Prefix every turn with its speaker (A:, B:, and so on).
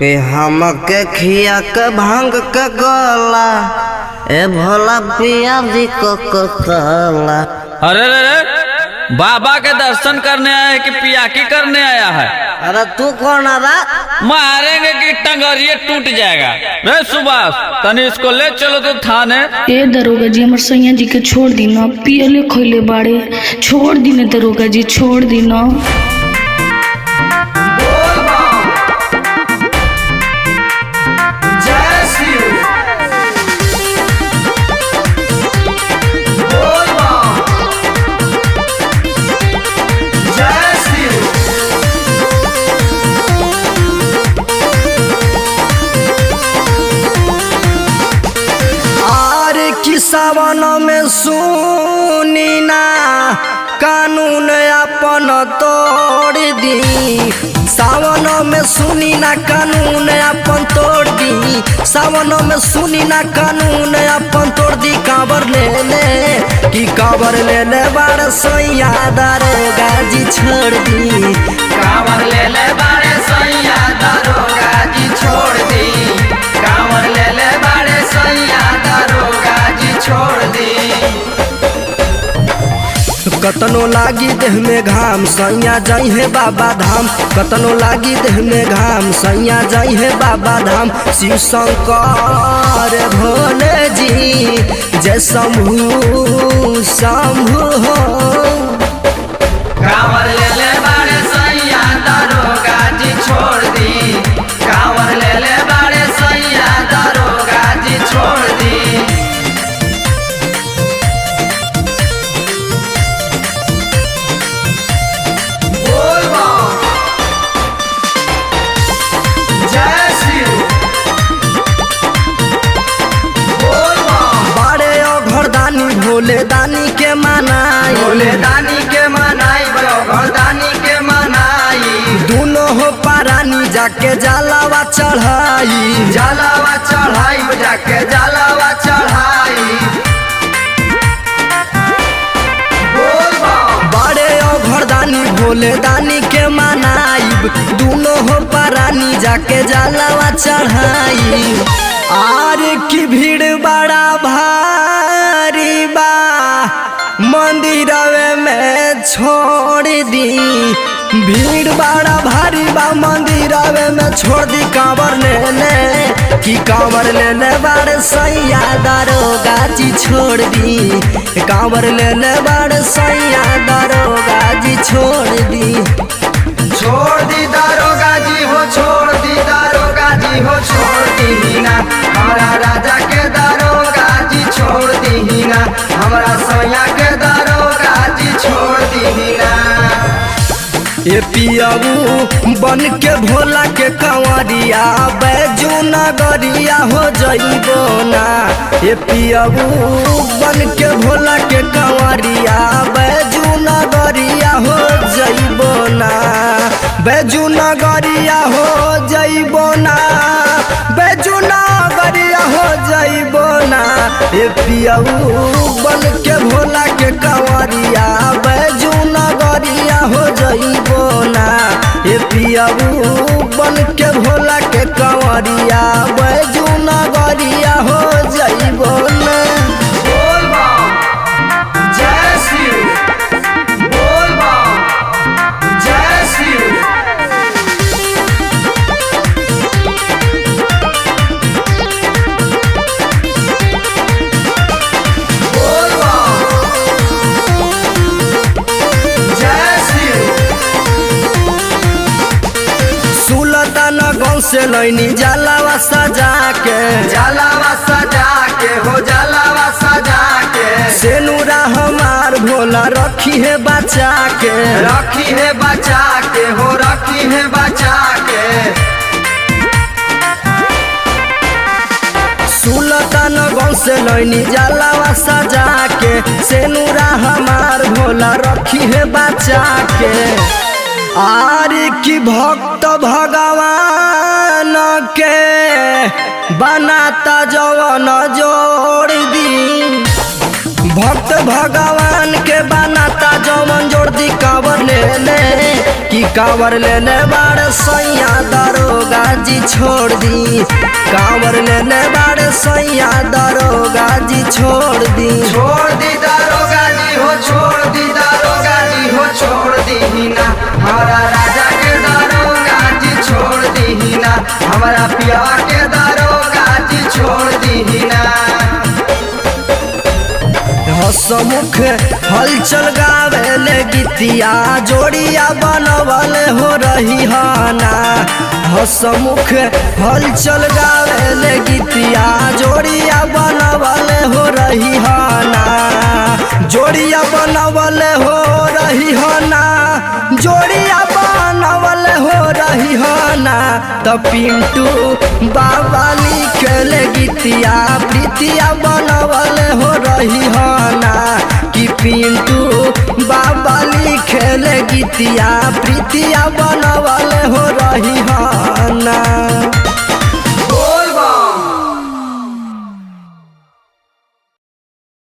A: कि हमके खिया के भांग के गला ए भोला पिया जी को कला।
B: अरे रे बाबा के दर्शन करने आया है कि पियाकी करने आया है?
A: अरे तू कौन आ रहा?
B: मारेंगे कि टंगरिए टूट जाएगा। रे सुभाष तनी इसको ले चलो तो थाने।
C: ए दरोगा जी हमर सैया जी के छोड़ दी ना, पियले खोले बाड़े, छोड़ दी ना दरोगा जी, छोड़ दी ना।
A: सावन में सुनी ना कानून अपन तोड़ दी, सावन में सुनी ना कानून अपन तोड़ दी, सावन में सुनी ना कानून अपन तोड़ दी। कांवर ले ले कि कांवर ले ले बार सैया दारोगा जी छोड़ दी,
B: कांवर ले ले बारे सैया दारोगा जी छोड़ दी, कांवर ले ले बारे सैया दारोगा जी छोड़ दी।
A: कतनो लागी देह में घाम सैया जाई है बाबा धाम, कतनो लागी देह में घाम सैया जाई है बाबा धाम। शिव शंकर भोले जी जय शंभु शंभु हो।
B: कांवर ले ले बारे सैया दारोगा जी छोड़ दी, कांवर ले ले बारे सैया दारोगा जी छोड़ दी।
A: भोले दानी के मनाई,
B: भोले दानी के मनाई, दानी के मनाई।
A: दोनों हो पारानी जाके जलावा चढ़ाई,
B: जलावा चढ़ाई जाके जलावा चढ़ाई।
A: बड़े घरदानी भोले दानी के मनाई, दोनों हो पारानी जाके जलावा चढ़ाई। आर की भीड़ बड़ा भारी बा मंदिरवे में छोड़ दी, भीड़ बड़ा भारी बा मंदिरवे में छोड़ दी। कांवर ले ले कि कांवर ले ले बार सैया दारोगा जी छोड़ दी, कांवर ले ले बार सैया दारोगा जी छोड़ दी,
B: छोड़ दी दारोगा जी हो, छोड़ दी दारोगा जी हो, छोड़ दी ना हमारा राजा के दारोगा जी छोड़ दी ना, हमारा सैया के दारोगा जी छोड़ दी ना।
A: ये पियाऊ बन के भोला के कंवरिया बैजू नगरिया हो जइबो ना, ये पियाऊ बन के भोला के कंवरिया बैजू नगरिया हो जइबो ना, बैजू नगरिया हो जइबो ना, बैजू नगरिया हो जइबो ना। ये पियाऊ बन के भोला के कंवरिया बैजू नगरिया हो जइबो ना, ये पियाऊ बन के भोला के कंवरिया बैजू नगरिया हो जइबो ना।
B: जय शिव बोल जय शिव।
A: से लैनी जलावा सजा के,
B: जलावा सजा के हो, जलावा सजा के।
A: सेनुरा हमार भोला रखी है बचा के,
B: रखी है बचा के हो, रखी है बचा के।
A: सुल्तानगंज से लैनी जलावा सजा के, सेनुरा हमार भोला रखी है बचा के। आर की भक्त भगवान के बनाता जवन जोड़ दी, भक्त भगवान के बनाता जवन जोड़ दी। कांवर ले ले कि कांवर ले बाड़े सैया दरोगा जी छोड़ दी, कांवर ले बाड़े सैया दरोगा जी छोड़ दी।
B: छोड़ दी दारोगा जी हो, छोड़ दी दारोगा जी हो, छोड़ दी ना हमारा राजा के दारोगा जी छोड़ दी ना, हमारा पियावा के दारोगा जी छोड़ दी ना।
A: हसमुख हलचल गावेले गीतिया जोड़िया बनवल हो रही हाना, हसमुख हलचल गावेले गीतिया जोड़िया बनवल हो रही हाना, जोड़िया बनवल हो रही हाना, जोड़िया बनवल हो रही हाना। तो पिंटू बाबा लिखल गीतिया प्रीतिया बनवल हो रही हाना, कि पिंटू बाबा लिखल गीतिया प्रीतिया बनवल हो रही हाना।